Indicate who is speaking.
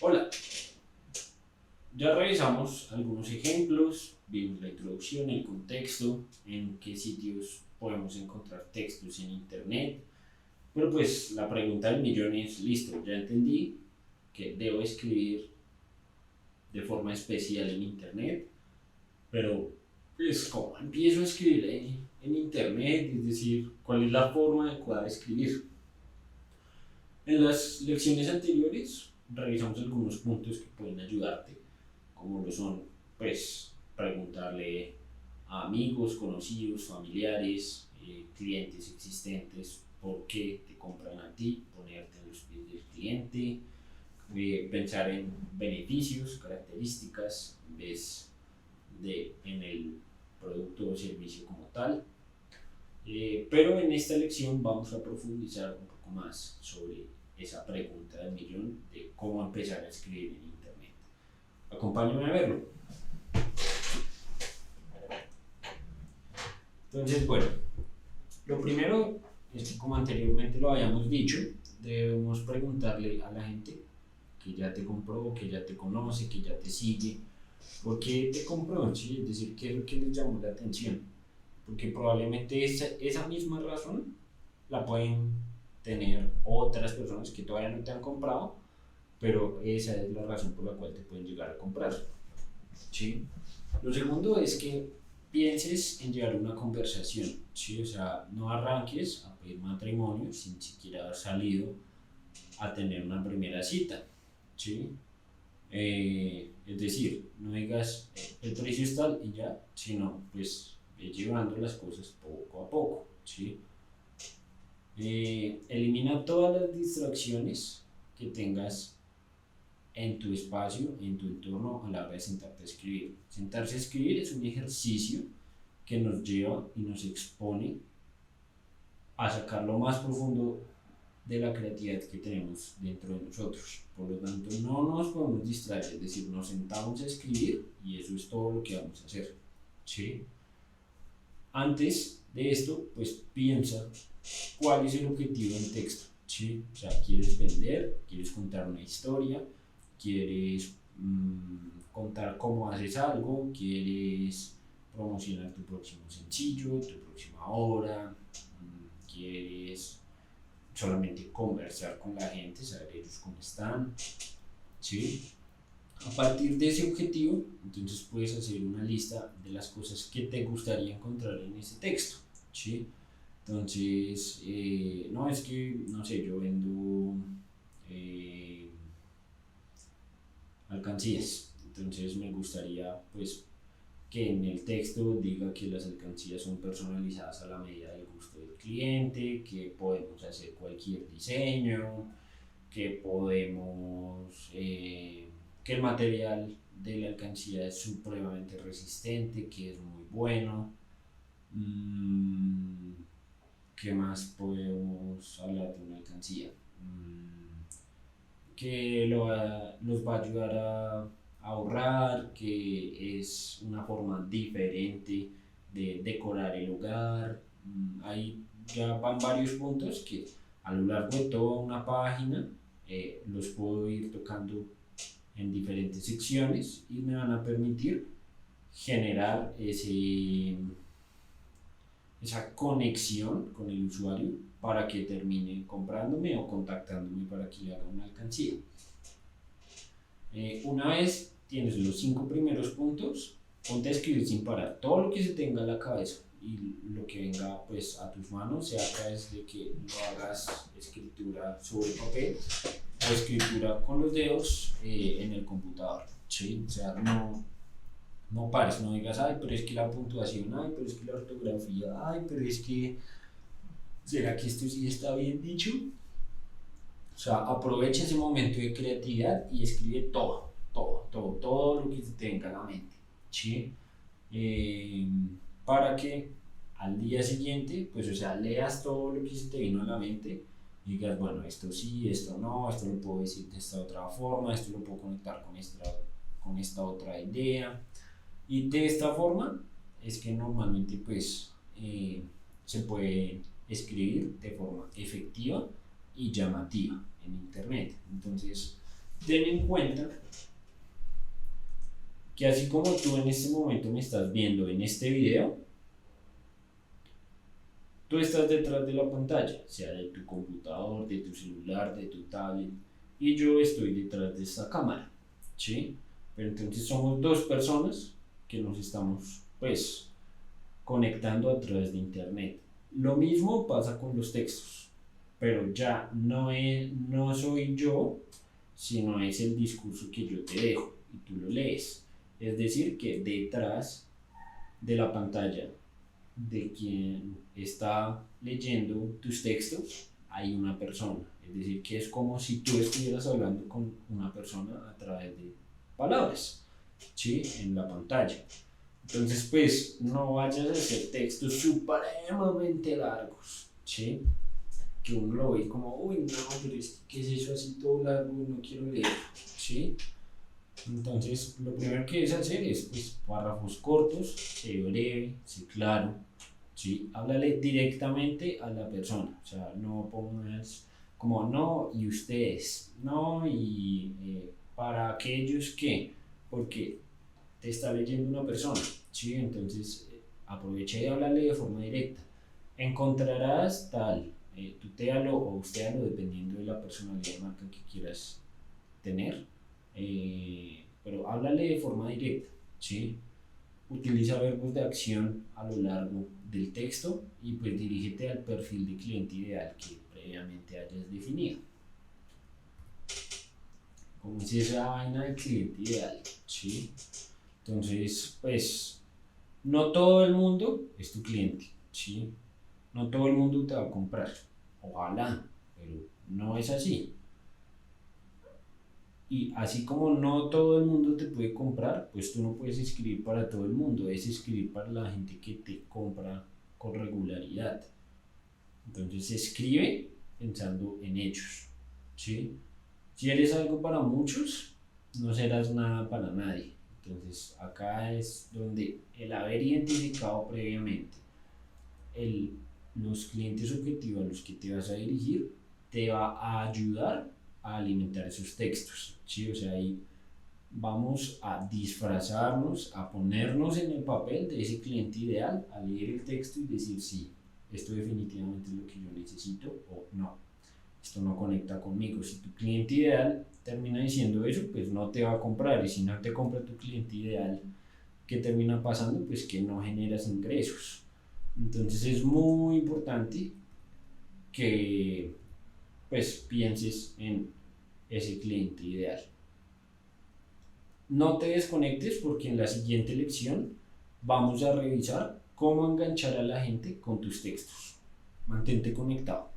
Speaker 1: Hola, ya revisamos algunos ejemplos, vimos la introducción, el contexto, en qué sitios podemos encontrar textos en internet, pero pues la pregunta del millón es, listo, ya entendí que debo escribir de forma especial en internet, pero pues ¿cómo empiezo a escribir en internet? Es decir, ¿cuál es la forma adecuada de escribir? En las lecciones anteriores revisamos algunos puntos que pueden ayudarte, como lo son, pues, preguntarle a amigos, conocidos, familiares, clientes existentes por qué te compran a ti, ponerte en los pies del cliente, pensar en beneficios, características, en vez de en el producto o servicio como tal. Pero en esta lección vamos a profundizar un poco más sobre esa pregunta del millón de cómo empezar a escribir en internet. Acompáñame a verlo. Entonces, bueno, lo primero es que, como anteriormente lo habíamos dicho, debemos preguntarle a la gente que ya te compró, que ya te conoce, que ya te sigue, por qué te compró, ¿sí? Es decir, qué es lo que les llamó la atención. Porque probablemente esa misma razón la pueden tener otras personas que todavía no te han comprado, pero esa es la razón por la cual te pueden llegar a comprar, ¿sí? Lo segundo es que pienses en llevar una conversación, ¿sí? O sea, no arranques a pedir matrimonio sin siquiera haber salido a tener una primera cita, ¿sí? Es decir, no digas el precio es tal y ya, sino pues llevando las cosas poco a poco, ¿sí? Elimina todas las distracciones que tengas en tu espacio, en tu entorno a la hora de sentarte a escribir. Sentarse a escribir es un ejercicio que nos lleva y nos expone a sacar lo más profundo de la creatividad que tenemos dentro de nosotros. Por lo tanto, no nos podemos distraer, es decir, nos sentamos a escribir y eso es todo lo que vamos a hacer, ¿sí? Antes de esto, pues piensa cuál es el objetivo del texto, ¿sí? O sea, ¿quieres vender? ¿Quieres contar una historia? ¿Quieres contar cómo haces algo? ¿Quieres promocionar tu próximo sencillo, tu próxima obra? ¿Quieres solamente conversar con la gente, saber ellos cómo están? ¿Sí? A partir de ese objetivo, entonces puedes hacer una lista de las cosas que te gustaría encontrar en ese texto, ¿sí? Entonces, no es que, no sé, yo vendo eh, alcancías, entonces me gustaría, pues, que en el texto diga que las alcancías son personalizadas a la medida del gusto del cliente, que podemos hacer cualquier diseño, que podemos, que el material de la alcancía es supremamente resistente, que es muy bueno. Mm, ¿Qué más podemos hablar de una alcancía? Que los va a ayudar a ahorrar, que es una forma diferente de decorar el hogar. Ahí ya van varios puntos que a lo largo de toda una página los puedo ir tocando en diferentes secciones y me van a permitir generar esa conexión con el usuario para que termine comprándome o contactándome para que le haga una alcancía. Una vez tienes los 5 primeros puntos, ponte a escribir sin parar todo lo que se tenga en la cabeza y lo que venga pues a tus manos, sea a través de que no hagas escritura sobre papel o escritura con los dedos en el computador, ¿sí? O sea, no pares, no digas, ay, pero es que la puntuación, ay, pero es que la ortografía, ay, pero es que, ¿será que esto sí está bien dicho? O sea, aprovecha ese momento de creatividad y escribe todo lo que se tenga en la mente, ¿sí? Eh, para que al día siguiente, pues, o sea, leas todo lo que se te vino a la mente y digas, bueno, esto sí, esto no, esto lo puedo decir de esta otra forma, esto lo puedo conectar con esta otra idea. Y de esta forma es que normalmente, pues, se puede escribir de forma efectiva y llamativa en internet. Entonces, ten en cuenta que así como tú en este momento me estás viendo en este video, tú estás detrás de la pantalla, sea de tu computador, de tu celular, de tu tablet, y yo estoy detrás de esta cámara, ¿sí? Pero entonces somos dos personas que nos estamos, pues, conectando a través de internet. Lo mismo pasa con los textos, pero ya no soy yo, sino es el discurso que yo te dejo y tú lo lees. Es decir, que detrás de la pantalla de quien está leyendo tus textos hay una persona. Es decir, que es como si tú estuvieras hablando con una persona a través de palabras, ¿sí? En la pantalla. Entonces, pues, no vayas a hacer textos supremamente largos, ¿sí? Que uno lo ve como, uy, no, pero ¿qué es eso así todo largo? No quiero leer, ¿sí? Entonces, lo primero que debes hacer es, pues, párrafos cortos, sé breve, sé claro, ¿sí? Háblale directamente a la persona, o sea, no pongas como no y ustedes, no y para aquellos que, porque te está leyendo una persona, ¿sí? Entonces, aprovecha y háblale de forma directa. Encontrarás tal, tutéalo o ustéalo dependiendo de la personalidad de marca que quieras tener, pero háblale de forma directa, ¿sí? Utiliza verbos de acción a lo largo del texto y pues dirígete al perfil de cliente ideal que previamente hayas definido. ¿Cómo es esa vaina de cliente ideal? ¿Sí? Entonces, pues, no todo el mundo es tu cliente, ¿sí? No todo el mundo te va a comprar. Ojalá, pero no es así. Y así como no todo el mundo te puede comprar, pues tú no puedes escribir para todo el mundo, es escribir para la gente que te compra con regularidad. Entonces escribe pensando en ellos, ¿sí? Si eres algo para muchos, no serás nada para nadie. Entonces acá es donde el haber identificado previamente los clientes objetivos a los que te vas a dirigir te va a ayudar a alimentar esos textos, ¿sí? O sea, ahí vamos a disfrazarnos, a ponernos en el papel de ese cliente ideal, a leer el texto y decir sí, esto definitivamente es lo que yo necesito o no, esto no conecta conmigo. Si tu cliente ideal termina diciendo eso, pues no te va a comprar, y si no te compra tu cliente ideal, ¿qué termina pasando? Pues que no generas ingresos. Entonces es muy importante que pues pienses en ese cliente ideal. No te desconectes porque en la siguiente lección vamos a revisar cómo enganchar a la gente con tus textos. Mantente conectado.